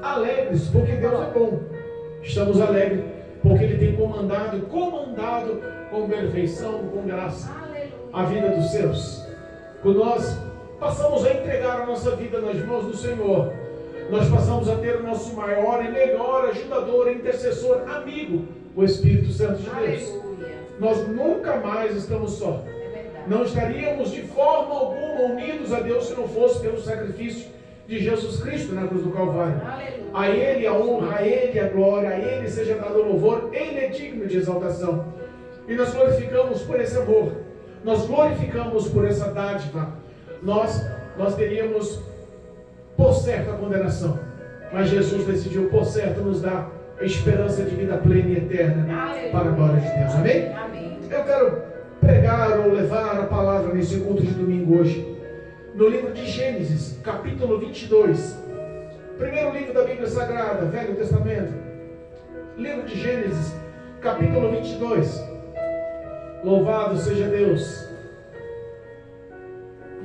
alegres, porque Deus é bom. Estamos alegres, porque Ele tem comandado com perfeição, com graça, a vida dos seus. Quando nós passamos a entregar a nossa vida nas mãos do Senhor, nós passamos a ter o nosso maior e melhor ajudador, intercessor, amigo, o Espírito Santo de Deus. Nós nunca mais estamos só. Não estaríamos de forma alguma unidos a Deus se não fosse pelo sacrifício de Jesus Cristo na cruz do Calvário. A Ele a honra, a Ele a glória, a Ele seja dado o louvor. Ele é digno de exaltação. E nós glorificamos por esse amor. Nós glorificamos por essa dádiva. Nós teríamos por certo a condenação, mas Jesus decidiu por certo nos dar a esperança de vida plena e eterna para a glória de Deus. Amém? Amém. Eu quero pregar ou levar a palavra nesse culto de domingo hoje no livro de Gênesis, capítulo 22. Primeiro livro da Bíblia Sagrada, Velho Testamento. Livro de Gênesis, capítulo 22. Louvado seja Deus.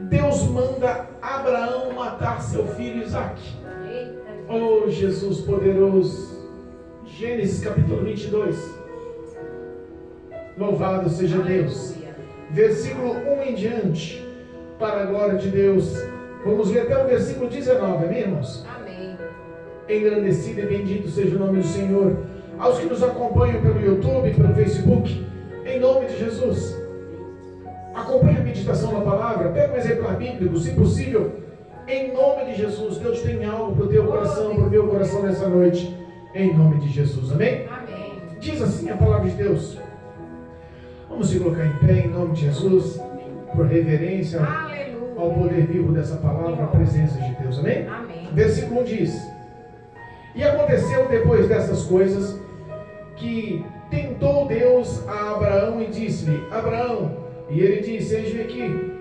Deus manda Abraão matar seu filho Isaque. Oh, Jesus poderoso. Gênesis capítulo 22. Louvado seja Deus. Versículo 1 em diante, para a glória de Deus. Vamos ler até o versículo 19, amém, irmãos? Amém. Engrandecido e bendito seja o nome do Senhor. Aos que nos acompanham pelo YouTube, pelo Facebook, em nome de Jesus, acompanhe a meditação da palavra, pega um exemplar bíblico, se possível, em nome de Jesus. Deus tem algo para o teu coração, para o meu coração nessa noite, em nome de Jesus, amém? Amém. Diz assim a palavra de Deus. Vamos se colocar em pé, em nome de Jesus, por reverência ao poder vivo dessa palavra, a presença de Deus, amém? Amém. Versículo 1 diz: E aconteceu depois dessas coisas, que tentou Deus a Abraão e disse-lhe: Abraão, e ele disse: Eis-me aqui.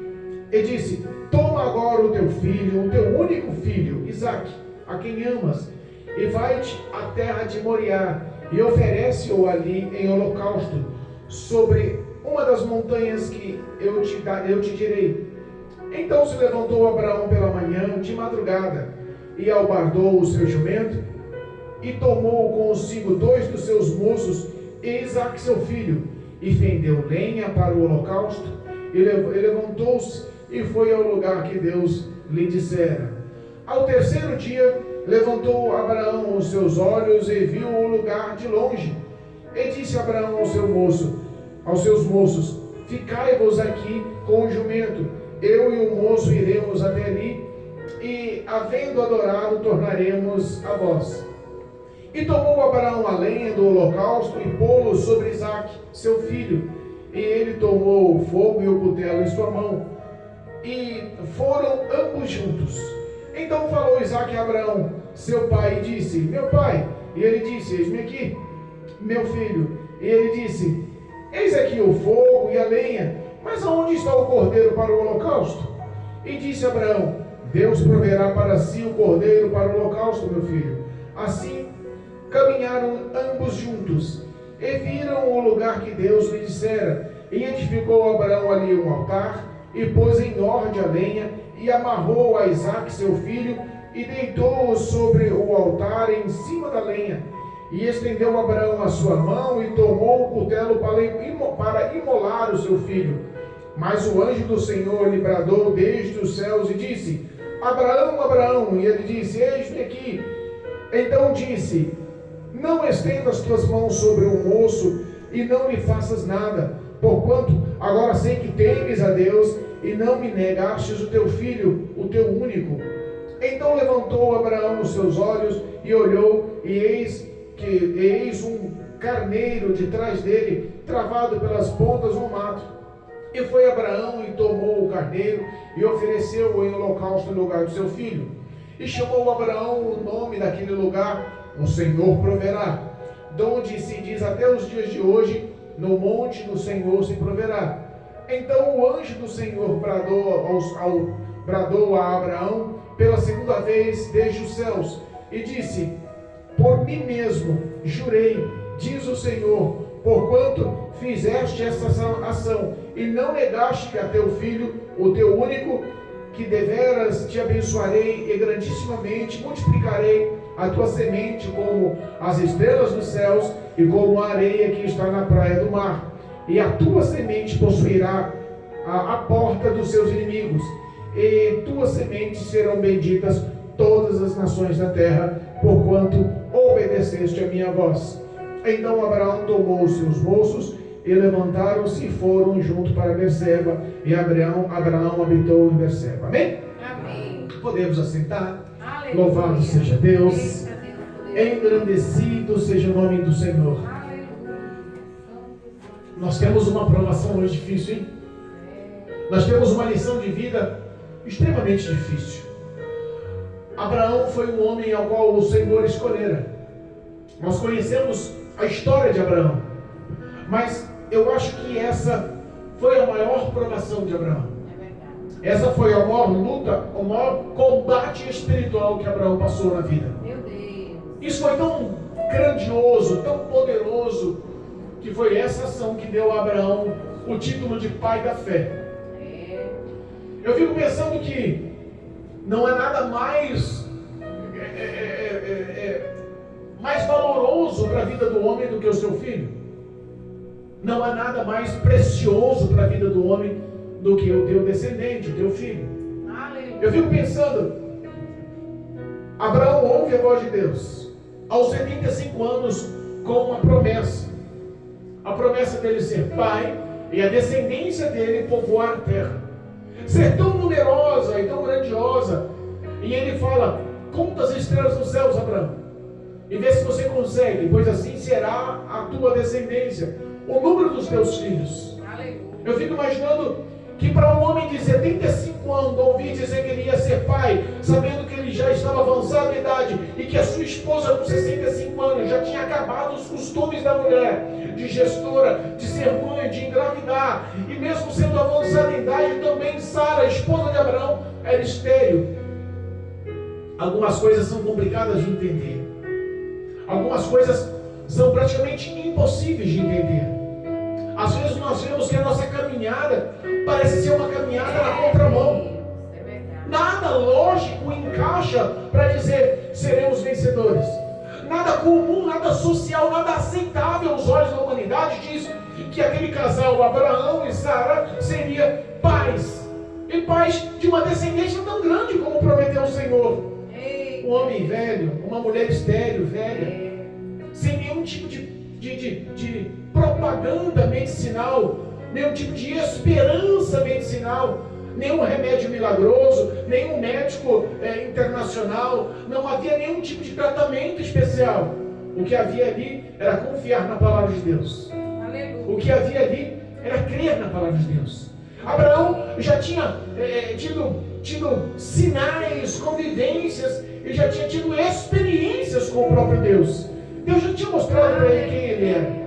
E disse: Toma agora o teu filho, o teu único filho, Isaque, a quem amas, e vai-te à terra de Moriá, e oferece-o ali em holocausto, sobre uma das montanhas que eu te direi. Então se levantou Abraão pela manhã, de madrugada, e albardou o seu jumento, e tomou consigo 2 dos seus moços, e Isaque seu filho, e fendeu lenha para o holocausto, e levantou-se, e foi ao lugar que Deus lhe dissera. Ao terceiro dia, levantou Abraão os seus olhos, e viu o lugar de longe, e disse Abraão aos seus moços: Ficai-vos aqui com o jumento, eu e o moço iremos até ali, e, havendo adorado, tornaremos a vós. E tomou Abraão a lenha do holocausto e pô-lo sobre Isaque, seu filho. E ele tomou o fogo e o cutelo em sua mão, e foram ambos juntos. Então falou Isaque a Abraão, seu pai, e disse: Meu pai. E ele disse: Eis-me aqui, meu filho. E ele disse: Eis aqui o fogo e a lenha, mas aonde está o cordeiro para o holocausto? E disse Abraão: Deus proverá para si o cordeiro para o holocausto, meu filho. Assim caminharam ambos juntos, e viram o lugar que Deus lhe dissera. E edificou Abraão ali um altar, e pôs em ordem a lenha, e amarrou a Isaque seu filho, e deitou-o sobre o altar em cima da lenha. E estendeu Abraão a sua mão, e tomou o cutelo para imolar o seu filho. Mas o anjo do Senhor lhe bradou desde os céus, e disse: Abraão, Abraão. E ele disse: Eis-me aqui. Então disse: Não estendas tuas mãos sobre o moço, e não lhe faças nada, porquanto agora sei que temes a Deus, e não me negastes o teu filho, o teu único. Então levantou Abraão os seus olhos, e olhou, e eis um carneiro de trás dele, travado pelas pontas no mato. E foi Abraão e tomou o carneiro, e ofereceu-o em holocausto no lugar do seu filho. E chamou Abraão o nome daquele lugar: O Senhor proverá. Donde se diz até os dias de hoje: No monte do Senhor se proverá. Então o anjo do Senhor bradou a Abraão pela segunda vez desde os céus, e disse: Por mim mesmo jurei, diz o Senhor, porquanto fizeste esta ação, e não negaste a teu filho, o teu único, que deveras te abençoarei e grandissimamente multiplicarei a tua semente como as estrelas dos céus e como a areia que está na praia do mar. E a tua semente possuirá a porta dos seus inimigos, e tuas sementes serão benditas todas as nações da terra, porquanto obedeceste a minha voz. Então Abraão tomou os seus moços e levantaram-se e foram junto para Berseba, e Abraão habitou em Berseba. Amém? Amém. Podemos assentar. Aleluia. Louvado seja Deus. Eita, Deus. Engrandecido seja o nome do Senhor. Aleluia. Nós temos uma provação hoje difícil, hein? Nós temos uma lição de vida extremamente difícil. Abraão foi um homem ao qual o Senhor escolhera. Nós conhecemos a história de Abraão, mas eu acho que essa foi a maior provação de Abraão. Essa foi a maior luta, o maior combate espiritual que Abraão passou na vida. Meu Deus. Isso foi tão grandioso, tão poderoso, que foi essa ação que deu a Abraão o título de pai da fé. Eu fico pensando que não há nada mais valoroso para a vida do homem do que o seu filho. Não há nada mais precioso para a vida do homem do que o teu descendente, o teu filho. Eu fico pensando, Abraão ouve a voz de Deus aos 75 anos com uma promessa. A promessa dele ser pai e a descendência dele povoar a terra. Ser tão numerosa e tão grandiosa. E ele fala: conta as estrelas dos céus, Abraão, e vê se você consegue, pois assim será a tua descendência, o número dos teus filhos. Aleluia. Eu fico imaginando que para um homem de 75 anos ouvir dizer que ele ia ser pai, sabendo que ele já estava avançado em idade e que a sua esposa com 65 anos já tinha acabado os costumes da mulher, de gestora, de ser mãe, de engravidar, e mesmo sendo avançada em idade, também Sara, a esposa de Abraão, era estéril. Algumas coisas são complicadas de entender. Algumas coisas são praticamente impossíveis de entender. Às vezes nós vemos que a nossa caminhada parece ser uma caminhada na contramão. Nada lógico encaixa para dizer seremos vencedores. Nada comum, nada social, nada aceitável aos olhos da humanidade diz que aquele casal, Abraão e Sara, seria pais. E pais de uma descendência tão grande como prometeu o Senhor. Um homem velho, uma mulher estéril, velha, sem nenhum tipo de propaganda medicinal, nenhum tipo de esperança medicinal, nenhum remédio milagroso, nenhum médico internacional, não havia nenhum tipo de tratamento especial. O que havia ali era confiar na palavra de Deus. Aleluia. O que havia ali era crer na palavra de Deus. Abraão já tinha tido sinais, convivências, e já tinha tido experiências com o próprio Deus. Deus já tinha mostrado para ele quem ele era.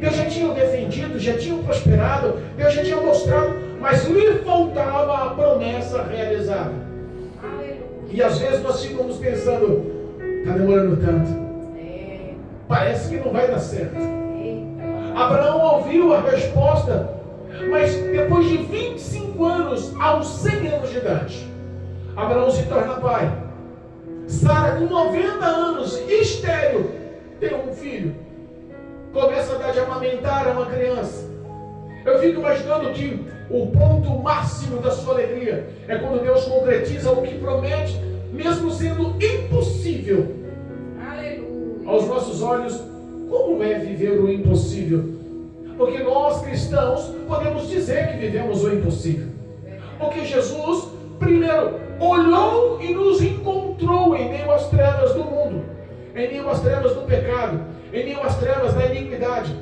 Deus já tinha o defendido, já tinha o prosperado, Deus já tinha mostrado, mas lhe faltava a promessa realizada. E às vezes nós ficamos pensando, está demorando tanto, parece que não vai dar certo. Abraão ouviu a resposta, mas depois de 25 anos, aos 100 anos de idade, Abraão se torna pai. Sara, com 90 anos, estéril, tem um filho. Começa a dar de amamentar a uma criança. Eu fico imaginando que o ponto máximo da sua alegria é quando Deus concretiza o que promete, mesmo sendo impossível. Aleluia. Aos nossos olhos, como é viver o impossível? Porque nós cristãos podemos dizer que vivemos o impossível. Porque Jesus primeiro olhou e nos encontrou em meio às trevas do mundo, em meio às trevas do pecado, em meio às trevas da iniquidade.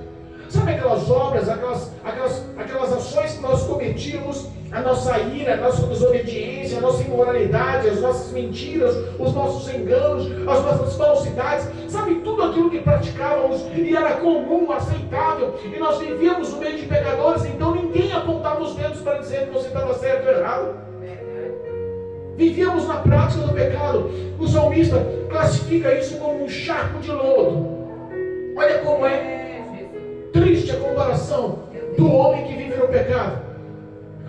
Sabe aquelas obras, aquelas ações que nós cometimos, a nossa ira, a nossa desobediência, a nossa imoralidade, as nossas mentiras, os nossos enganos, as nossas falsidades, sabe, tudo aquilo que praticávamos e era comum, aceitável, e nós vivíamos no meio de pecadores, então ninguém apontava os dedos para dizer que você estava certo ou errado. Vivíamos na prática do pecado. O salmista classifica isso como um charco de lodo. Olha como é triste a comparação do homem que vive no pecado.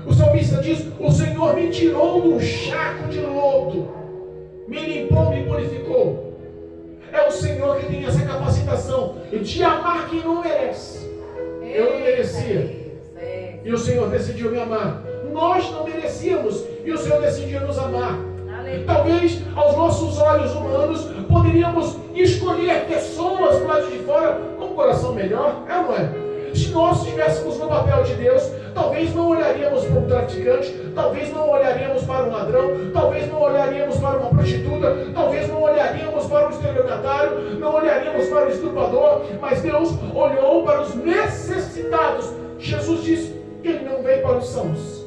O salmista diz: o Senhor me tirou do charco de lodo, me limpou, me purificou. É o Senhor que tem essa capacitação de amar quem não merece. Eu não merecia, e o Senhor decidiu me amar. Nós não merecíamos, e o Senhor decidiu nos amar. Talvez aos nossos olhos humanos poderíamos escolher pessoas do lado de fora com um coração melhor, é ou não é? Se nós estivéssemos no papel de Deus, talvez não olharíamos para um traficante, talvez não olharíamos para um ladrão, talvez não olharíamos para uma prostituta, talvez não olharíamos para um estelionatário, não olharíamos para o estuprador, mas Deus olhou para os necessitados. Jesus disse que Ele não veio para os sãos,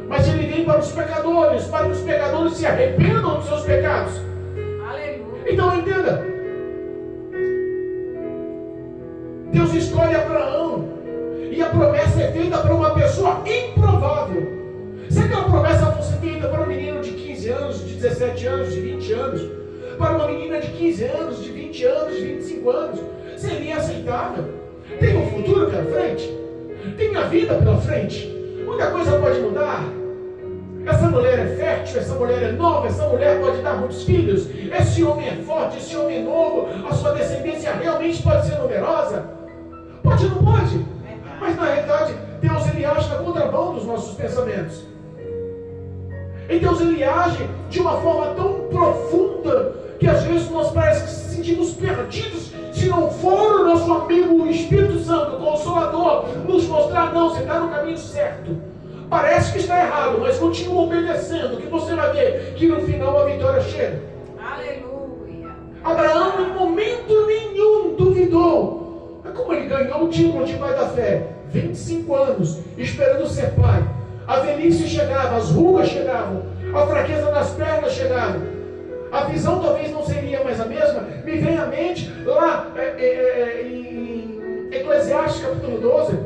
mas Ele veio para os pecadores se arrependam dos seus pecados. Aleluia. Então entenda, Deus escolhe Abraão, e a promessa é feita para uma pessoa improvável. Se aquela promessa fosse feita para um menino de 15 anos, de 17 anos, de 20 anos, para uma menina de 15 anos, de 20 anos, de 25 anos, seria aceitável. Tem um futuro pela frente, tem a vida pela frente. Muita coisa pode mudar. Essa mulher é fértil, essa mulher é nova, essa mulher pode dar muitos filhos, esse homem é forte, esse homem é novo, a sua descendência realmente pode ser numerosa. Pode ou não pode? Mas na realidade, Deus ele age na contramão dos nossos pensamentos. E Deus ele age de uma forma tão profunda que às vezes nós parece que se sentimos perdidos se não for o nosso amigo, o Espírito Santo, o Consolador, nos mostrar: não, você está no caminho certo. Parece que está errado, mas continua obedecendo, que você vai ver que no final a vitória chega. Aleluia. Abraão em momento nenhum duvidou. Mas como ele ganhou o título de pai da fé? 25 anos esperando ser pai. A velhice chegava, as rugas chegavam, a fraqueza das pernas chegava. A visão talvez não seria mais a mesma. Me vem à mente lá em Eclesiastes capítulo 12,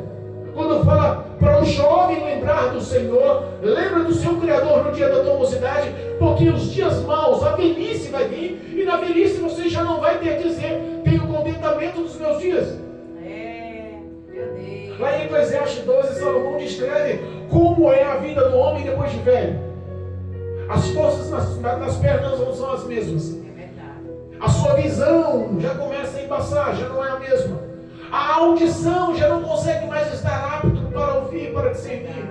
quando fala para o jovem lembrar do Senhor, lembra do seu Criador no dia da tua mocidade, porque os dias maus, a velhice vai vir, e na velhice você já não vai ter a dizer: tenho contentamento dos meus dias. Meu Deus. Lá em Eclesiastes 12, Salomão descreve como é a vida do homem depois de velho. As forças nas pernas não são as mesmas. É verdade. A sua visão já começa a embaçar, já não é a mesma. A audição já não consegue mais estar apto para ouvir, para discernir.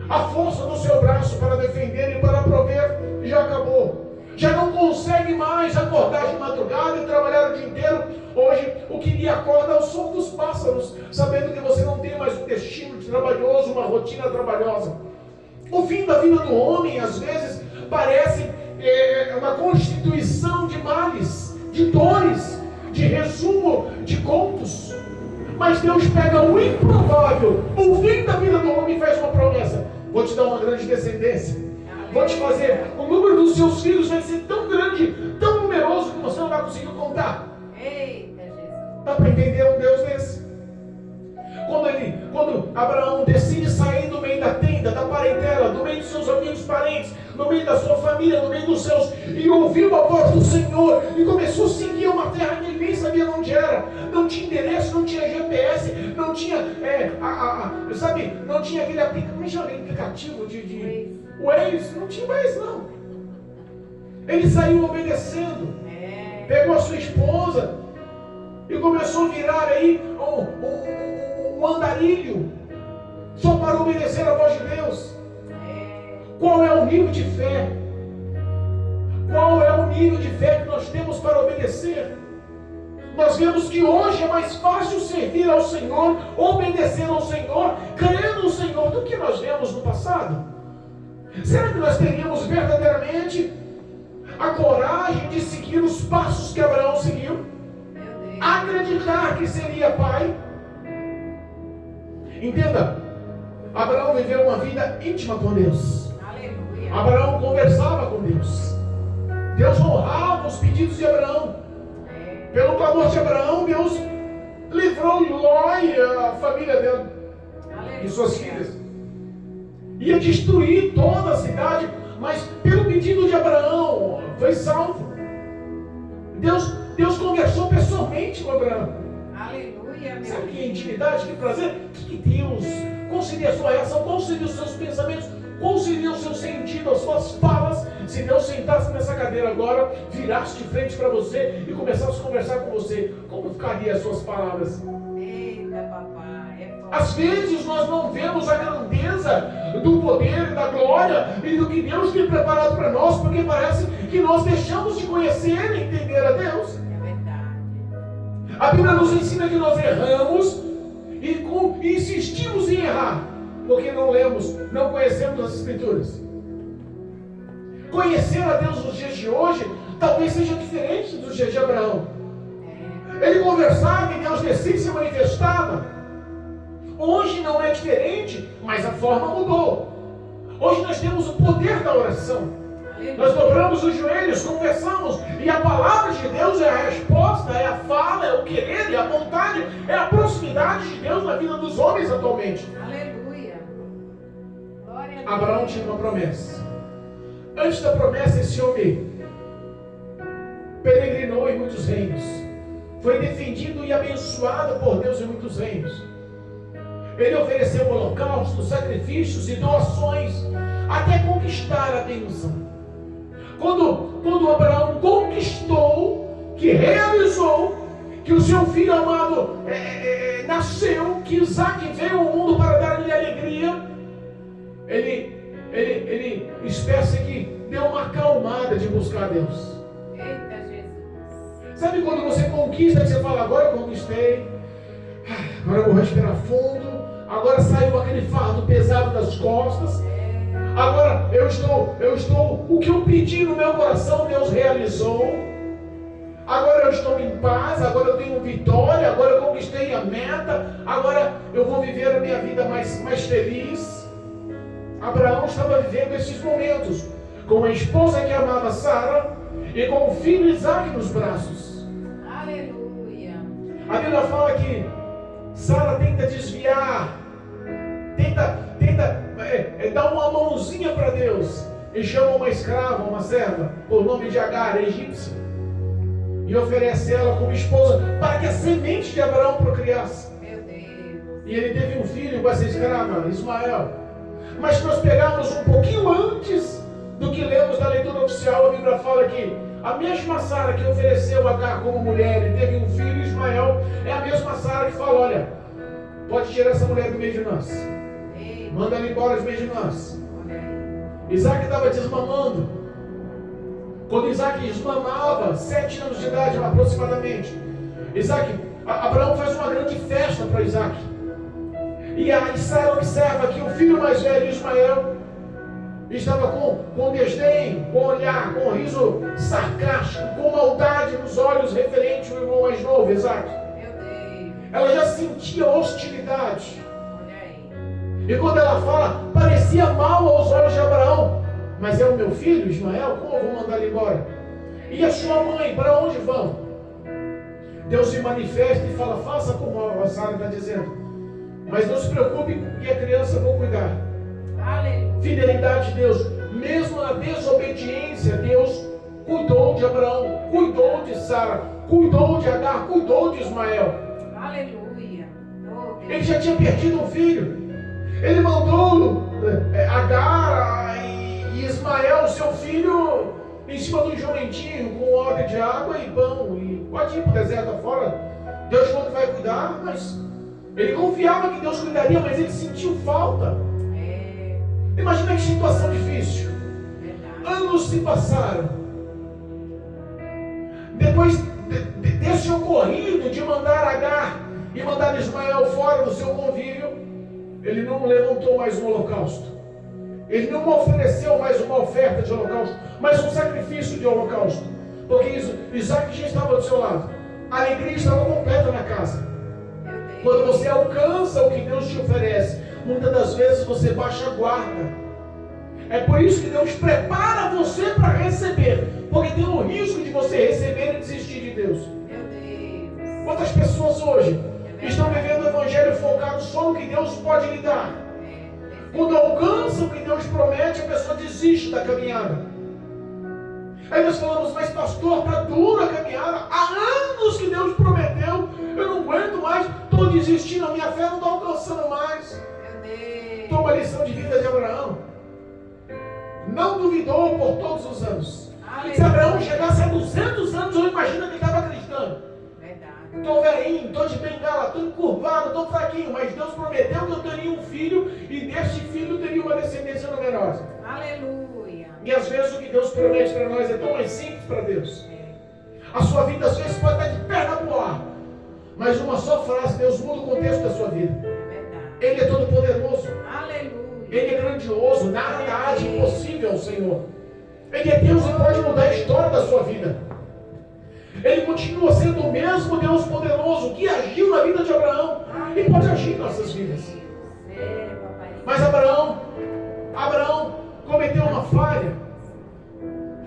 A força do seu braço para defender e para prover já acabou. Já não consegue mais acordar de madrugada e trabalhar o dia inteiro. Hoje, o que lhe acorda é o som dos pássaros, sabendo que você não tem mais um destino trabalhoso, uma rotina trabalhosa. O fim da vida do homem, às vezes, parece uma constituição de males, de dores, de resumo de contos. Mas Deus pega o improvável, o fim da vida do homem, e faz uma promessa: vou te dar uma grande descendência, vou te fazer, o número dos seus filhos vai ser tão grande, tão numeroso, que você não vai conseguir contar. Eita Jesus. Dá para entender um Deus desse? Quando Abraão decide sair do meio da tenda, da parentela, do meio dos seus amigos, parentes, no meio da sua família, no meio dos seus, e ouviu a voz do Senhor, e começou a seguir uma terra que ele nem sabia onde era, não tinha endereço, não tinha GPS, não tinha, não tinha aquele aplicativo de Waze, não tinha mais não. Ele saiu obedecendo, pegou a sua esposa, e começou a virar aí um andarilho, só para obedecer a voz de Deus. Qual é o nível de fé? Qual é o nível de fé que nós temos para obedecer? Nós vemos que hoje é mais fácil servir ao Senhor, obedecer ao Senhor, crer no Senhor, do que nós vemos no passado. Será que nós teríamos verdadeiramente a coragem de seguir os passos que Abraão seguiu? Acreditar que seria pai? Entenda, Abraão viveu uma vida íntima com Deus. Aleluia. Abraão conversava com Deus. Deus honrava os pedidos de Abraão. Pelo clamor de Abraão, Deus livrou Ló e a família dele. Aleluia. E suas filhas. Ia destruir toda a cidade, mas pelo pedido de Abraão foi salvo. Deus conversou pessoalmente com Abraão. Aleluia. Sabe que intimidade, que prazer? busque Deus. Qual seria a sua reação? Qual seriam os seus pensamentos? Qual seria o seu sentido, as suas falas? Se Deus sentasse nessa cadeira agora, virasse de frente para você e começasse a conversar com você, como ficariam as suas palavras? Eita, papai. Às vezes nós não vemos a grandeza do poder, da glória e do que Deus tem preparado para nós, porque parece que nós deixamos de conhecer e entender a Deus. É verdade. A Bíblia nos ensina que nós erramos e insistimos em errar, porque não lemos, não conhecemos as Escrituras. Conhecer a Deus nos dias de hoje talvez seja diferente dos dias de Abraão. Ele conversava e Deus descia e se manifestava. Hoje não é diferente, mas a forma mudou. Hoje nós temos o poder da oração. Nós dobramos os joelhos, conversamos, e a palavra de Deus é a resposta, é a fala, é o querer, é a vontade, é a proximidade de Deus na vida dos homens atualmente. Aleluia. Glória a Deus. Abraão tinha uma promessa. Antes da promessa, esse homem peregrinou em muitos reinos. Foi defendido e abençoado por Deus em muitos reinos. Ele ofereceu holocaustos, sacrifícios e doações até conquistar a bênção. Quando Abraão conquistou, que realizou, que o seu filho amado nasceu, que Isaac veio ao mundo para dar-lhe alegria, ele espécie que deu uma acalmada de buscar a Deus. Eita, Jesus. Sabe quando você conquista, que você fala, agora eu conquistei, agora eu vou respirar fundo, agora saiu aquele fardo pesado das costas, agora eu estou, o que eu pedi no meu coração, Deus realizou, agora eu estou em paz, agora eu tenho vitória, agora eu conquistei a meta, agora eu vou viver a minha vida mais feliz. Abraão estava vivendo esses momentos, com a esposa que amava Sara, e com o filho Isaac nos braços. Aleluia. A Bíblia fala que Sara tenta desviar, tenta dar uma mãozinha para Deus, e chama uma escrava, uma serva, por nome de Agar, egípcia, e oferece ela como esposa, para que a semente de Abraão procriasse. Meu Deus. E ele teve um filho com essa escrava, Ismael. Mas se nós pegarmos um pouquinho antes do que lemos na leitura oficial, a Bíblia fala que a mesma Sara que ofereceu Agar como mulher e teve um filho, Ismael, é a mesma Sara que fala, olha, pode tirar essa mulher do meio de nós. Manda ela embora do meio de nós. Isaac estava desmamando. Quando Isaac desmamava, 7 anos de idade aproximadamente, Abraão faz uma grande festa para Isaac. E a Sara observa que o filho mais velho, Ismael, estava com desdém, com olhar, com riso sarcástico, com maldade nos olhos referente ao irmão mais novo, Isaac. Ela já sentia hostilidade. E quando ela fala, parecia mal aos olhos de Abraão, mas é o meu filho, Ismael, como eu vou mandar ele embora? E a sua mãe, para onde vão? Deus se manifesta e fala, faça como a Sara está dizendo, mas não se preocupe que a criança eu vou cuidar. Fidelidade de Deus, mesmo na desobediência, Deus cuidou de Abraão, cuidou de Sara, cuidou de Agar, cuidou de Ismael. Aleluia. Ele já tinha perdido um filho. Ele mandou Agar e Ismael, seu filho, em cima do jumentinho, com odre de água e pão. E pode ir para o deserto afora. Deus falou que vai cuidar, mas ele confiava que Deus cuidaria, mas ele sentiu falta. Imagina que situação difícil. Anos se passaram. Depois desse ocorrido de mandar Agar e mandar Ismael fora do seu convívio, ele não levantou mais um holocausto. Ele não ofereceu mais uma oferta de holocausto, mas um sacrifício de holocausto. Porque Isaac já estava do seu lado. A alegria estava completa na casa. Quando você alcança o que Deus te oferece, muitas das vezes você baixa a guarda. É por isso que Deus prepara você para receber. Porque tem o risco de você receber e desistir de Deus. Quantas pessoas hoje estão vivendo o evangelho focado só no que Deus pode lhe dar? Quando alcança o que Deus promete, a pessoa desiste da caminhada. Aí nós falamos, mas pastor, está dura a caminhada. Há anos que Deus prometeu, eu não aguento mais, estou desistindo, a minha fé não está alcançando mais. cuidou por todos os anos. Aleluia. Se Abraão chegasse a 200 anos, eu imagino que ele estava acreditando. Verdade. Estou velhinho, estou de bengala, estou encurvado, estou fraquinho, mas Deus prometeu que eu teria um filho e deste filho teria uma descendência numerosa. Aleluia. E às vezes o que Deus promete para nós é tão mais simples para Deus. A sua vida às vezes pode estar de perna pro ar, mas uma só frase, Deus muda o contexto da sua vida. Verdade. Ele é todo poderoso, Aleluia. Ele é grandioso, nada há de impossível ao Senhor. Ele é Deus e pode mudar a história da sua vida. Ele continua sendo o mesmo Deus poderoso que agiu na vida de Abraão e pode agir em nossas vidas. Mas Abraão cometeu uma falha.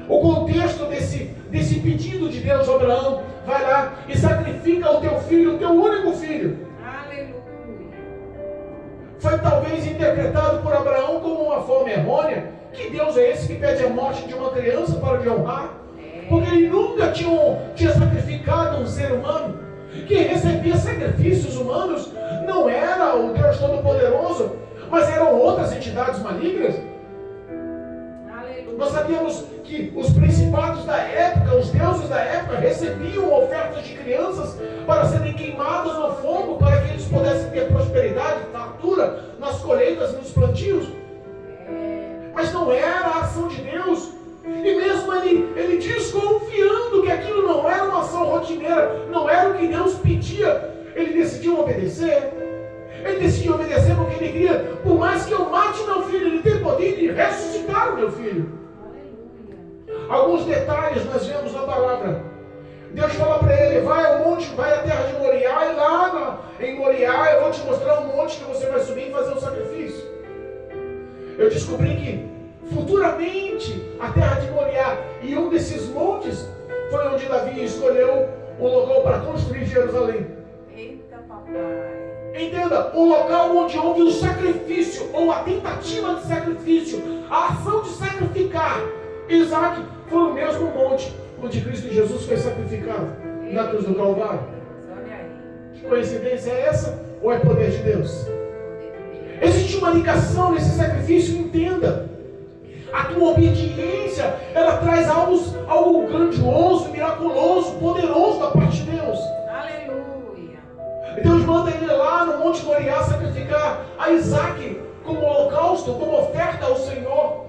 O contexto desse pedido de Deus a Abraão, vai lá e sacrifica o teu filho, o teu único filho. Aleluia. Foi talvez interpretado por Abraão como uma forma errônea. Que Deus é esse que pede a morte de uma criança para lhe honrar? Porque ele nunca tinha sacrificado um ser humano. Quem recebia sacrifícios humanos não era o Deus Todo-Poderoso, mas eram outras entidades malignas. Aleluia. Nós sabíamos que os principados da época, os deuses da época, recebiam ofertas de crianças para serem queimadas no fogo, para que eles pudessem ter prosperidade, fartura nas colheitas e nos plantios. Mas não era a ação de Deus. E mesmo ele desconfiando que aquilo não era uma ação rotineira, não era o que Deus pedia, ele decidiu obedecer. Ele decidiu obedecer porque ele queria, por mais que eu mate meu filho, ele tem poder de ressuscitar o meu filho. Aleluia. Alguns detalhes nós vemos na palavra. Deus fala para ele, vai ao monte, vai à terra de Moriá, e lá em Moriá eu vou te mostrar um monte que você vai subir e fazer um sacrifício. Eu descobri que futuramente a terra de Moriá e um desses montes foi onde Davi escolheu um local para construir Jerusalém. Eita, papai. Entenda, o local onde houve o sacrifício, ou a tentativa de sacrifício, a ação de sacrificar Isaac, foi o mesmo monte onde Cristo Jesus foi sacrificado na cruz do Calvário. Olha aí. Que coincidência é essa? Ou é poder de Deus? Poder de Deus. Existe uma ligação nesse sacrifício, entenda. A tua obediência, ela traz algo grandioso, miraculoso, poderoso da parte de Deus. Aleluia. Deus manda ele lá no Monte Moriá sacrificar a Isaac como holocausto, como oferta ao Senhor.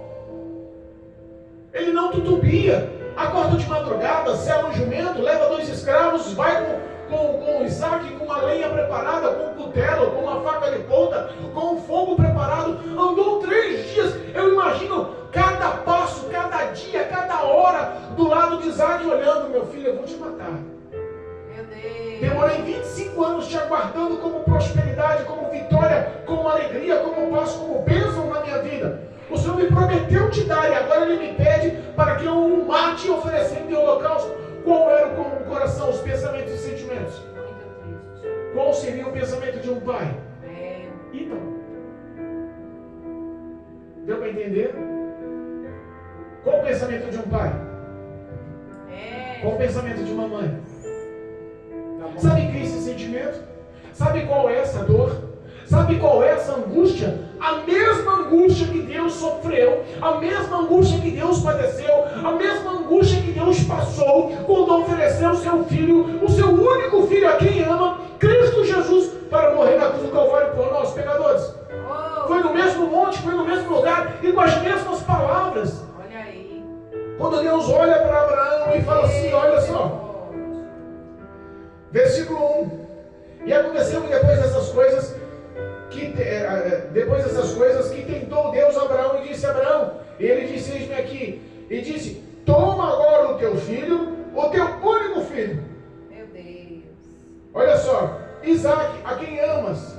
Ele não tutubia, acorda de madrugada, sela um jumento, leva 2 escravos, vai com Isaac, com uma lenha preparada, com um cutelo, com uma faca de ponta, com um fogo preparado, andou 3 dias. Eu imagino cada passo, cada dia, cada hora, do lado de Isaac olhando, meu filho, eu vou te matar. Meu Deus. Demorei 25 anos te aguardando como prosperidade, como vitória, como alegria, como paz, como bênção na minha vida. O Senhor me prometeu te dar e agora Ele me pede para que eu o mate oferecendo em holocausto. Qual era o coração, os pensamentos e sentimentos? Muito triste. Qual seria o pensamento de um pai? É. Então, deu para entender? Qual o pensamento de um pai? É. Qual o pensamento de uma mãe? Sabe que é esse sentimento? Sabe qual é essa dor? Sabe qual é essa angústia? A mesma angústia que Deus sofreu, a mesma angústia que Deus padeceu, a mesma angústia que Deus passou quando ofereceu o seu filho, o seu único filho a quem ama, Cristo Jesus, para morrer na cruz do Calvário por nós, pecadores. Oh. Foi no mesmo monte, foi no mesmo lugar e com as mesmas palavras. Olha aí. Quando Deus olha para Abraão e fala assim, olha só, versículo 1. E aconteceu que depois dessas coisas que tentou Deus a Abraão e disse a Abraão, e ele disse, eis-me aqui, e disse, toma agora o teu filho, o teu único filho. Meu Deus. Olha só, Isaac, a quem amas.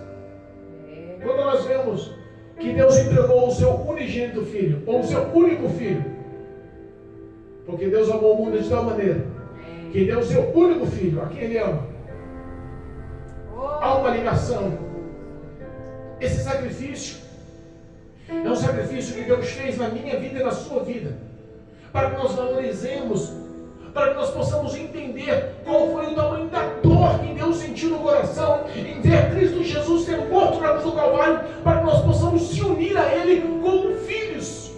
É. Quando nós vemos que Deus entregou o seu unigênito filho, ou o seu único filho, porque Deus amou o mundo de tal maneira, que deu o seu único filho, a quem Ele ama. Há uma ligação. Esse sacrifício é um sacrifício que Deus fez na minha vida e na sua vida, para que nós valorizemos, para que nós possamos entender qual foi o tamanho da dor que Deus sentiu no coração em ver Cristo Jesus ser morto na cruz do Calvário, para que nós possamos se unir a Ele como filhos.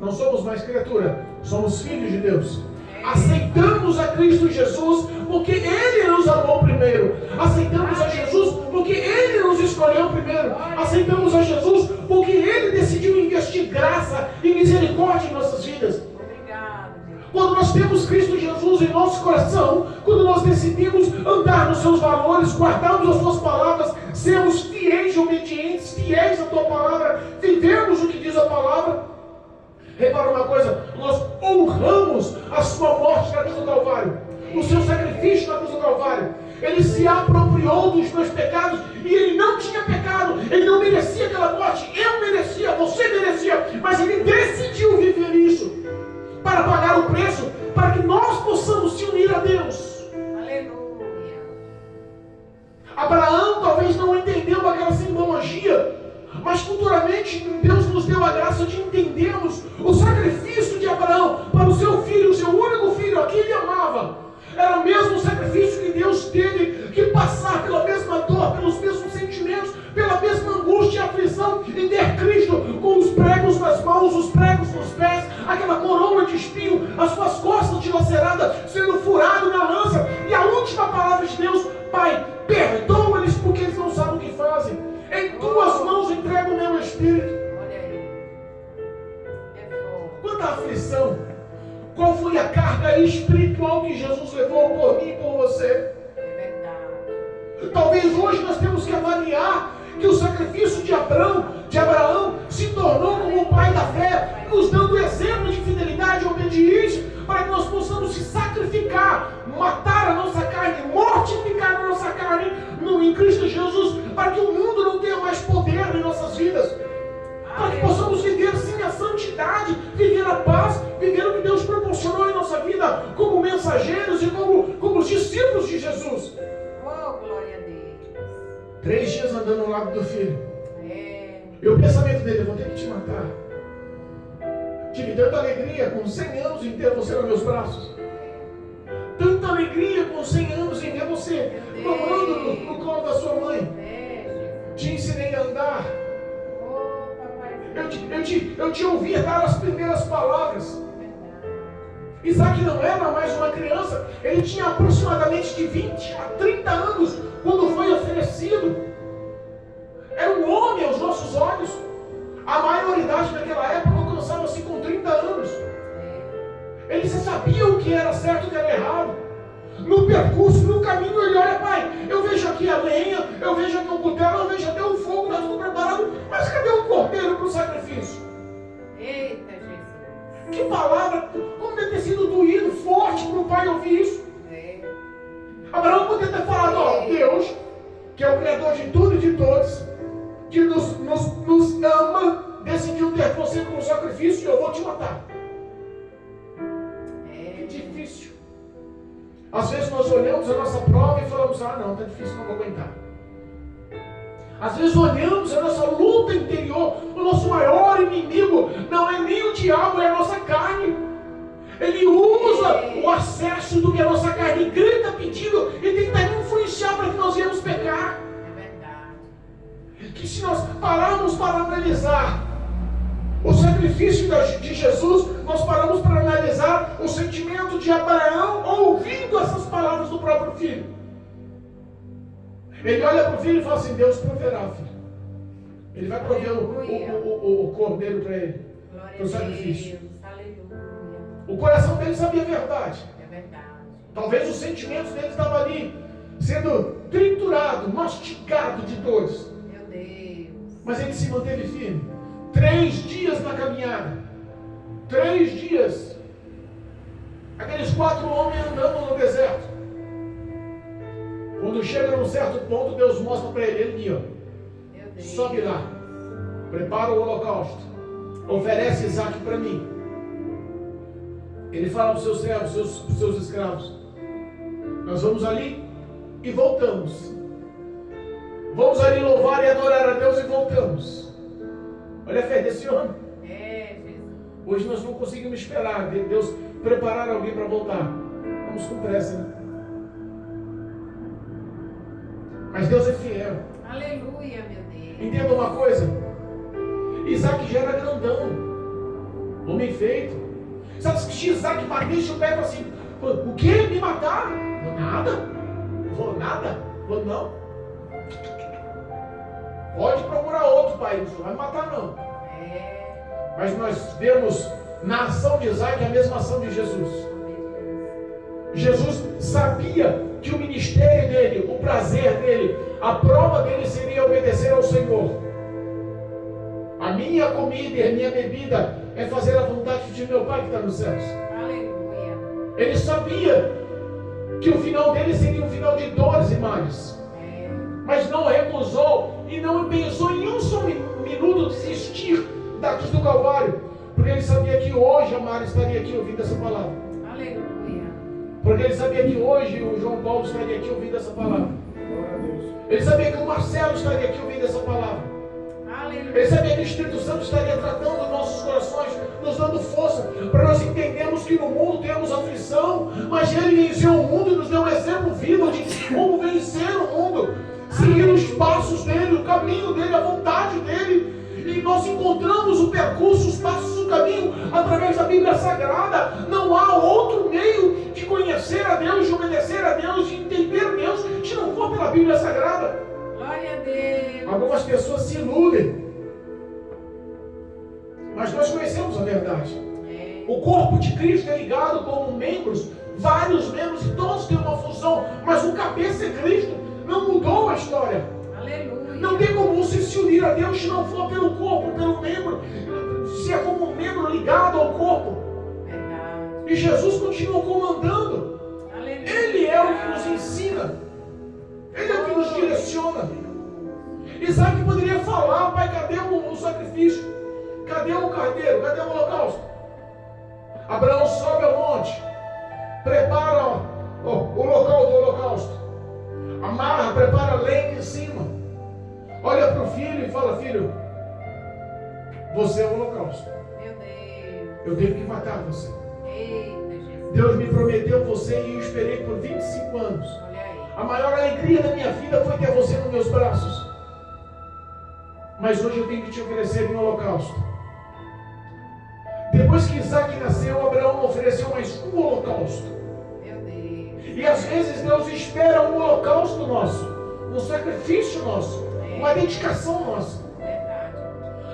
Não somos mais criatura, somos filhos de Deus. Aceitamos a Cristo Jesus porque Ele nos amou primeiro. Aceitamos a Jesus porque Ele nos escolheu primeiro. Aceitamos a Jesus porque Ele decidiu investir graça e misericórdia em nossas vidas. Quando nós temos Cristo Jesus em nosso coração, quando nós decidimos andar nos seus valores, guardarmos as suas palavras, sermos fiéis e obedientes, fiéis à tua palavra, vivemos o que diz a palavra. Repara uma coisa, nós honramos a sua morte na cruz do Calvário, o seu sacrifício na cruz do Calvário. Ele se apropriou dos meus pecados e ele não tinha pecado, ele não merecia aquela morte, eu merecia, você merecia, mas ele decidiu viver isso para pagar o preço, para que nós possamos se unir a Deus. Aleluia. Abraão talvez não entendeu aquela simbologia, mas futuramente Deus nos deu a graça de entendermos o sacrifício de Abraão para o seu filho, o seu único filho, a quem ele amava. Era o mesmo sacrifício que Deus teve que passar pela mesma dor, pelos mesmos sentimentos, pela mesma angústia e aflição, e ter Cristo com os pregos nas mãos, os pregos nos pés, aquela coroa de espinho, as suas costas dilaceradas, sendo furado na lança, e a última palavra de Deus: Pai, perdoa-lhes porque eles não sabem o que fazem. Em tuas mãos entrego o meu espírito. Olha aí. É forte. Quanta aflição! Qual foi a carga espiritual que Jesus levou por mim e por você? É verdade. Talvez hoje nós temos que avaliar que o sacrifício de Abraão se tornou como o pai da fé, nos dando exemplo de fidelidade e obediência, para que nós possamos se sacrificar, matar a nossa carne, mortificar a nossa carne em Cristo Jesus, para que o mundo não tenha mais poder em nossas vidas, para que possamos viver sim a santidade, viver a paz, viver o que Deus proporcionou em nossa vida, como mensageiros e como os discípulos de Jesus. Oh, glória a Deus. 3 dias andando ao lado do filho. É. E o pensamento dele: eu vou ter que te matar. Tive tanta alegria com 100 anos em ter você nos meus braços. Tanta alegria com 100 anos em ver você mamando no colo da sua mãe. É. Te ensinei a andar. Oh, papai. Eu te ouvi dar as primeiras palavras. Isaac não era mais uma criança. Ele tinha aproximadamente de 20 a 30 anos quando foi oferecido. Era um homem aos nossos olhos. A maioridade naquela época alcançava-se com 30 anos. Ele já sabia o que era certo e o que era errado. No percurso, no caminho, ele olha: pai, eu vejo aqui a lenha, eu vejo aqui o cutelo, eu vejo até o fogo, está tudo preparado, mas cadê o cordeiro para o sacrifício? Eita, Jesus. Que palavra, como deve ter sido doído, forte para o pai ouvir isso. É. Abraão poderia ter falado: ó, Deus, que é o Criador de tudo e de todos, que nos ama, decidiu ter você como sacrifício, e eu vou te matar. Que difícil. Às vezes nós olhamos a nossa prova e falamos: ah, não, está difícil, não vou aguentar. Às vezes olhamos a nossa luta interior, o nosso maior inimigo não é nem o diabo, é a nossa carne. Ele usa o acesso do que a nossa carne grita pedindo e tenta influenciar para que nós viemos pecar. É verdade. Que se nós pararmos para analisar o sacrifício de Jesus, nós paramos para analisar o sentimento de Abraão ouvindo essas palavras do próprio filho. Ele olha para o filho e fala assim: Deus proverá, filho. Ele vai prover o cordeiro para ele, para o sacrifício. Aleluia. O coração dele sabia a verdade. É verdade. Talvez os sentimentos dele estavam ali sendo triturado, mastigado de dores. Meu Deus. Mas ele se manteve firme. 3 dias na caminhada. 3 dias. Aqueles 4 homens andando no deserto. Quando chega num certo ponto, Deus mostra para ele ali, ó. Meu Deus. Sobe lá. Prepara o holocausto. Oferece Isaac para mim. Ele fala para os seus servos, para os seus escravos: nós vamos ali e voltamos. Vamos ali louvar e adorar a Deus e voltamos. Olha a fé desse homem. É, Jesus. Hoje nós não conseguimos esperar Deus preparar alguém para voltar. Vamos com pressa, né? Mas Deus é fiel. Aleluia, meu Deus. Entenda uma coisa: Isaac já era grandão. Homem feito. Sabe que Isaac bateu o pé e falou assim: o que? Me matar? Vou nada. Vou nada. Vou não. Pode procurar outro pai, não vai me matar não. Mas nós vemos na ação de Isaac a mesma ação de Jesus. Jesus sabia que o ministério dele, o prazer dele, a prova dele seria obedecer ao Senhor. A minha comida e a minha bebida é fazer a vontade de meu Pai que está nos céus. Aleluia. Ele sabia que o final dele seria um final de dores e males. Mas não recusou e não pensou em um só minuto desistir da cruz do Calvário. Porque ele sabia que hoje a Mara estaria aqui ouvindo essa palavra. Aleluia. Porque ele sabia que hoje o João Paulo estaria aqui ouvindo essa palavra. Ele sabia que o Marcelo estaria aqui ouvindo essa palavra. Aleluia. Ele sabia que o Espírito Santo estaria tratando os nossos corações, nos dando força, para nós entendermos que no mundo temos aflição, mas Ele venceu o mundo e nos deu um exemplo vivo de como vencer o mundo, seguir os passos dele, o caminho dele, a vontade dele. E nós encontramos o percurso, os passos, o caminho através da Bíblia Sagrada. Não há outro meio de conhecer a Deus, de obedecer a Deus, de entender Deus, se não for pela Bíblia Sagrada. Glória a Deus. Algumas pessoas se iludem, mas nós conhecemos a verdade. O corpo de Cristo é ligado como membros, vários membros, e todos têm uma função, mas o cabeça é Cristo. Não mudou a história. Aleluia. Não tem como você se unir a Deus se não for pelo corpo, pelo membro, se é como um membro ligado ao corpo. Verdade. E Jesus continua comandando. Aleluia. Ele é o que nos ensina. Ele é o que nos direciona. Isaac poderia falar: Pai, cadê o sacrifício? Cadê o carneiro? Cadê o holocausto? Abraão sobe ao monte, prepara o local do holocausto, amarra, prepara a lenha em cima, olha para o filho e fala: filho, você é o holocausto. Meu Deus. Eu tenho que matar você. Eita, Jesus. Deus me prometeu você e eu esperei por 25 anos. Olha aí. A maior alegria da minha vida foi ter você nos meus braços. Mas hoje eu tenho que te oferecer um holocausto. Depois que Isaac nasceu, Abraão não ofereceu mais um holocausto. Meu Deus. E às vezes Deus espera um holocausto nosso, um sacrifício nosso, uma dedicação nossa. Verdade.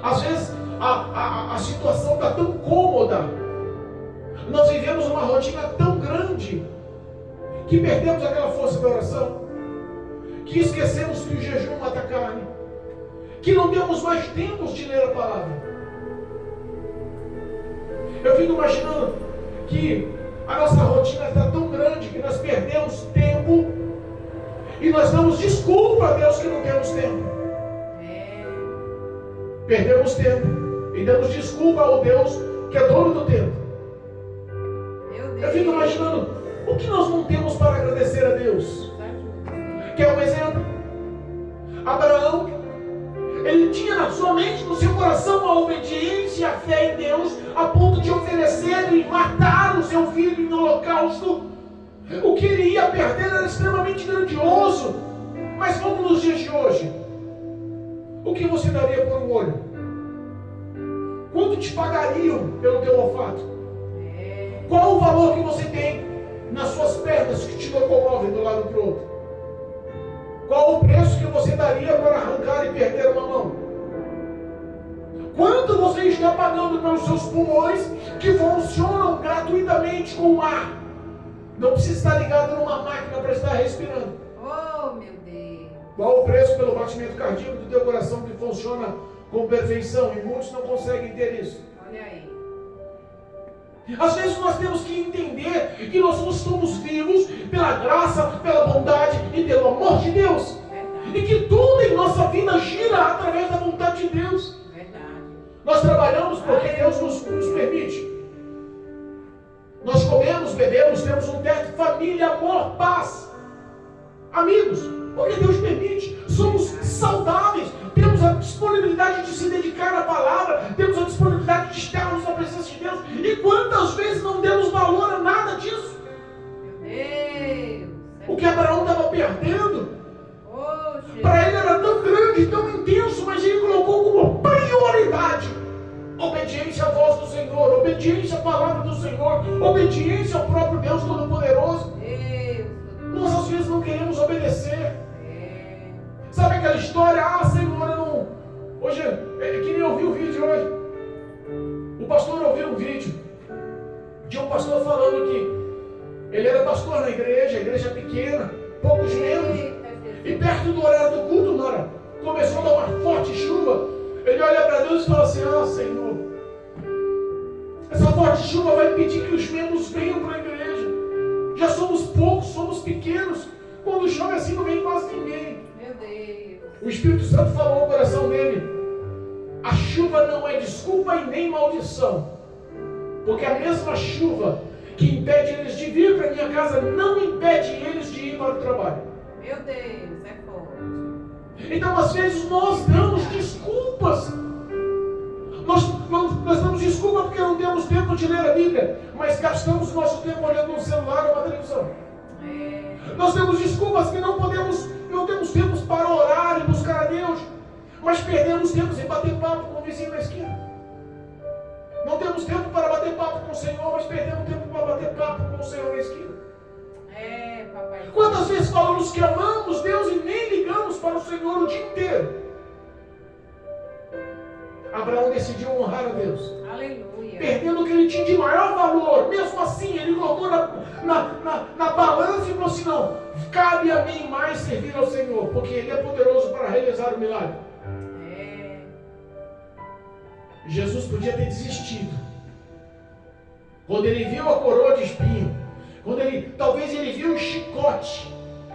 Às vezes a situação está tão cômoda, nós vivemos uma rotina tão grande, que perdemos aquela força da oração, que esquecemos que o jejum mata a carne, que não temos mais tempo de ler a palavra. Eu fico imaginando que a nossa rotina está tão grande que nós perdemos tempo e nós damos desculpa a Deus que não temos tempo. Perdemos tempo e damos desculpa ao Deus que é dono do tempo. Eu fico imaginando o que nós não temos para agradecer a Deus. Quer um exemplo? Abraão, ele tinha na sua mente, no seu coração, a obediência e a fé em Deus, a ponto de oferecer e matar o seu filho em holocausto. O que ele ia perder era extremamente grandioso. Mas vamos nos dias de hoje. O que você daria por um olho? Quanto te pagariam pelo teu olfato? Qual o valor que você tem nas suas pernas que te locomovem de um lado para o outro? Qual o preço que você daria para arrancar e perder uma mão? Quanto você está pagando pelos seus pulmões que funcionam gratuitamente com o ar? Não precisa estar ligado numa máquina para estar respirando. Oh, meu Deus. Qual o preço pelo batimento cardíaco do teu coração que funciona com perfeição? E muitos não conseguem ter isso. Olha aí. Às vezes nós temos que entender que nós estamos vivos pela graça, pela bondade e pelo amor de Deus. Verdade. E que tudo em nossa vida gira através da vontade de Deus. Verdade. Nós trabalhamos porque Deus nos permite. Nós comemos, bebemos, temos um teto, família, amor, paz, amigos, porque Deus permite. Somos saudáveis, temos a disponibilidade de se dedicar à palavra, temos a disponibilidade de estarmos na presença de Deus. E quantas vezes não demos valor a nada disso? Meu Deus. O que Abraão estava perdendo, Oh, para ele era tão grande, tão intenso, mas ele colocou como prioridade obediência à voz do Senhor, obediência obediência à palavra do Senhor, obediência ao próprio Deus Todo-Poderoso. Nós às vezes não queremos obedecer. Sabe aquela história? Ah, Senhor, eu não... Hoje, é que nem eu vi o vídeo hoje. O pastor ouviu um vídeo de um pastor falando que ele era pastor na igreja, a igreja pequena, poucos membros. E perto do horário do culto, Nora, começou a dar uma forte chuva. Ele olha para Deus e fala assim: ah, Senhor, essa forte chuva vai impedir que os membros venham para a igreja. Já somos poucos, somos pequenos. Quando chove assim não vem quase ninguém. Meu Deus. O Espírito Santo falou no coração dele: a chuva não é desculpa e nem maldição. Porque a mesma chuva que impede eles de vir para minha casa não impede eles de ir para o trabalho. Meu Deus, é forte. Então às vezes nós damos desculpas. Nós damos desculpa porque não temos tempo de ler a Bíblia, mas gastamos o nosso tempo olhando no celular ou uma televisão. Nós temos desculpas que não temos tempo para orar e buscar a Deus, mas perdemos tempo em bater papo com o vizinho na esquina. Não temos tempo para bater papo com o Senhor, mas perdemos tempo para bater papo com o Senhor na esquina. Papai. Quantas vezes falamos que amamos Deus e nem ligamos para o Senhor o dia inteiro? Abraão decidiu honrar a Deus. Aleluia. Perdendo o que ele tinha de maior valor. Mesmo assim, ele colocou na balança e falou assim: não, cabe a mim mais servir ao Senhor, porque Ele é poderoso para realizar o milagre. Jesus podia ter desistido. Quando ele viu a coroa de espinho, talvez ele viu um chicote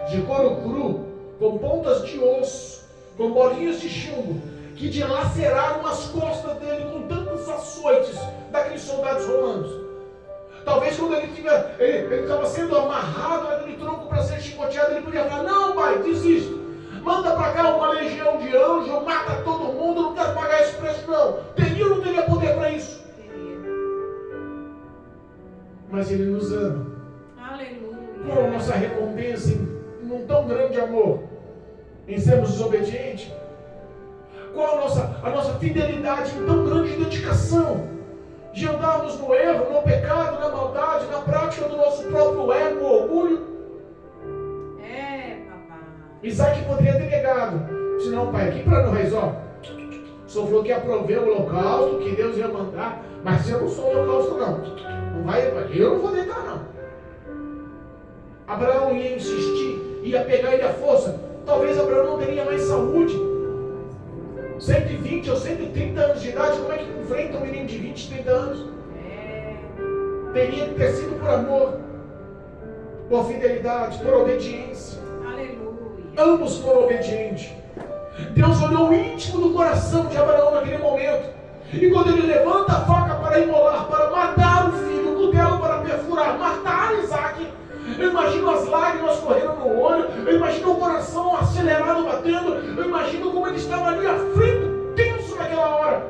de couro cru, com pontas de osso, com bolinhas de chumbo, que dilaceraram as costas dele com tantos açoites daqueles soldados romanos. Talvez quando ele estava sendo amarrado naquele tronco para ser chicoteado, ele podia falar: não, pai, desisto. Manda para cá uma legião de anjos, mata todo mundo, não quero pagar esse preço não. Teria ou não teria poder para isso? Teria. Mas Ele nos ama. Aleluia. Qual a nossa recompensa em um tão grande amor? Em sermos desobedientes? Qual a nossa fidelidade em tão grande dedicação? De andarmos no erro, no pecado, na maldade, na prática do nosso próprio ego, orgulho? Papai. Isaac poderia ter negado. Se não, pai, aqui para nós, ó. O senhor falou que ia prover o holocausto, que Deus ia mandar, mas eu não sou holocausto não. Não vai, eu não vou deitar não. Abraão ia insistir, ia pegar ele à força. Talvez Abraão não teria mais saúde. 120 ou 130 anos de idade, como é que enfrenta um menino de 20, 30 anos? Teria que ter sido por amor, por fidelidade, por obediência. Aleluia. Ambos foram obedientes. Deus olhou o íntimo do coração de Abraão naquele momento. E quando ele levanta a faca para imolar, para matar o filho, o cutelo para perfurar, matar Isaac, eu imagino as lágrimas correndo no olho, eu imagino o coração acelerado batendo, eu imagino como ele estava ali aflito, tenso naquela hora.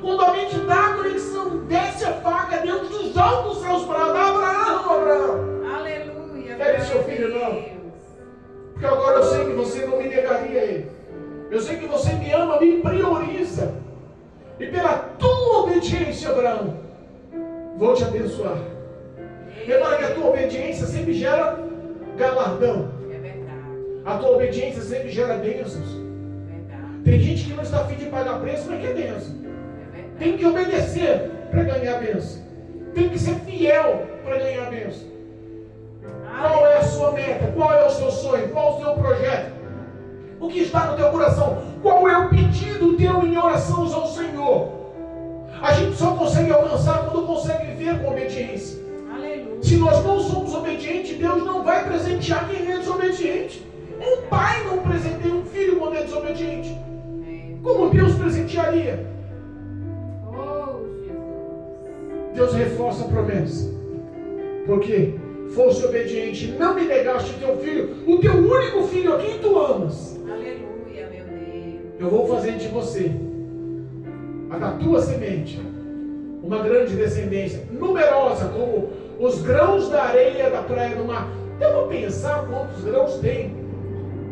Quando a mente dá a conexão, desce a faca, Deus dos altos céus para Abraão. Aleluia. Quer seu filho não? Porque agora eu sei que você não me negaria a ele. Eu sei que você me ama, me prioriza. E pela tua obediência, Abraão, vou te abençoar. Repara que a tua obediência sempre gera galardão. É verdade. A tua obediência sempre gera bênçãos. Verdade. Tem gente que não está a fim de pagar preço, mas quer bênção. É verdade. Tem que obedecer para ganhar bênção. Tem que ser fiel para ganhar bênção. Qual é a sua meta? Qual é o seu sonho? Qual o seu projeto? O que está no teu coração? Qual é o pedido teu em oração ao Senhor? A gente só consegue alcançar quando consegue viver com obediência. Aleluia. Se nós não somos obedientes, Deus não vai presentear quem é desobediente. Um pai não presenteia um filho quando é desobediente. Como Deus presentearia? Oh, Jesus. Deus reforça a promessa. Porque fosse obediente, não me negaste teu filho, o teu único filho a quem tu amas. Aleluia, meu Deus. Eu vou fazer de você, da tua semente, uma grande descendência, numerosa como os grãos da areia da praia do mar. Dá para pensar quantos grãos tem?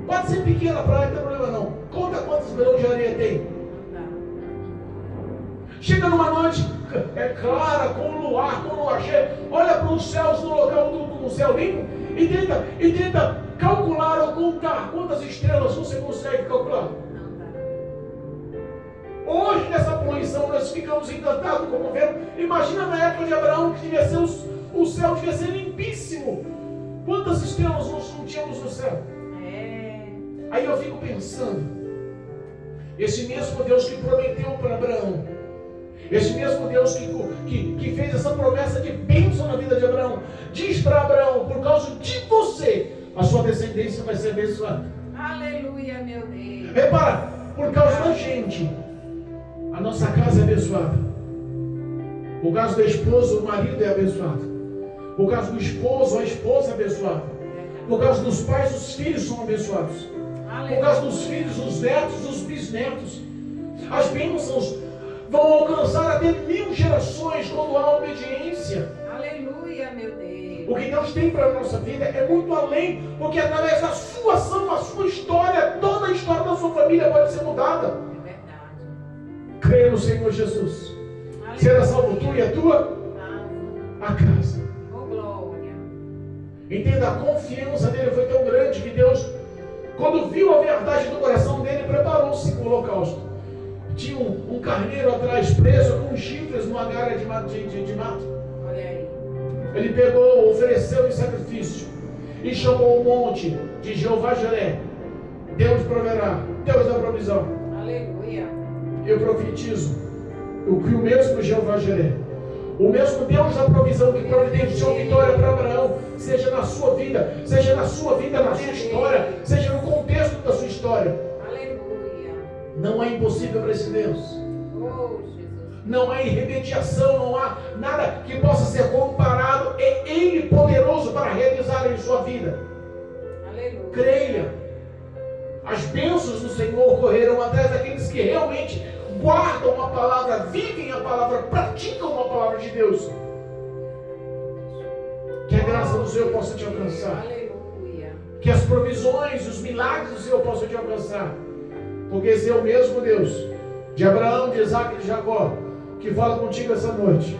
Pode ser pequena a praia, não tem problema não. Conta quantos grãos de areia tem. Chega numa noite clara, com luar cheio, olha para os céus no local do céu limpo e tenta calcular ou contar quantas estrelas você consegue calcular. Não dá. Hoje, nessa poluição, nós ficamos encantados como vemos. Imagina na época de Abraão, que devia ser o céu devia ser limpíssimo. Quantas estrelas nós não tínhamos no céu? Aí eu fico pensando, esse mesmo Deus que prometeu para Abraão, esse mesmo Deus que fez essa promessa de bênção na vida de Abraão, diz para Abraão: por causa de você, a sua descendência vai ser abençoada. Aleluia, meu Deus. Repara, por causa da gente, a nossa casa é abençoada. Por causa do esposo, o marido é abençoado. Por causa do esposo, a esposa é abençoada. Por causa dos pais, os filhos são abençoados. Por causa dos filhos, os netos, os bisnetos. As bênçãos vão alcançar até 1000 gerações quando há obediência. Aleluia, meu Deus. O que Deus tem para a nossa vida é muito além, porque através da sua ação, a sua história, toda a história da sua família pode ser mudada. É verdade. Creia no Senhor Jesus. Será salvo tu e a tua a casa. Oh, glória. Entenda, a confiança dele foi tão grande que Deus, quando viu a verdade do coração dele, preparou-se para o holocausto. Tinha um carneiro atrás preso com chifres numa galha de mato. Olha aí. Ele pegou, ofereceu em sacrifício e chamou o monte de Jeová Jiré. Deus proverá, Deus da provisão. Aleluia. Eu profetizo o que o mesmo Jeová Jiré, o mesmo Deus da provisão que providenciou vitória para Abraão, seja na sua vida, na sua história, seja no contexto da sua história. Aleluia. Não é impossível para esse Deus. Oh, Jesus. Não há irremediação, não há nada que possa ser comparado. É Ele poderoso para realizar em sua vida. Aleluia. Creia. As bênçãos do Senhor correrão atrás daqueles que realmente guardam a palavra, vivem a palavra, praticam a palavra de Deus. Que a graça do Senhor possa te alcançar. Aleluia. Que as provisões, os milagres do Senhor possam te alcançar. Porque esse é o mesmo Deus de Abraão, de Isaac e de Jacó, que fala contigo essa noite,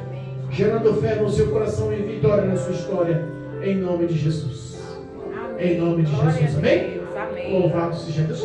gerando fé no seu coração e vitória na sua história, em nome de Jesus. Amém. Em nome de Glória Jesus, a amém? Deus. Amém. Louvado seja Deus.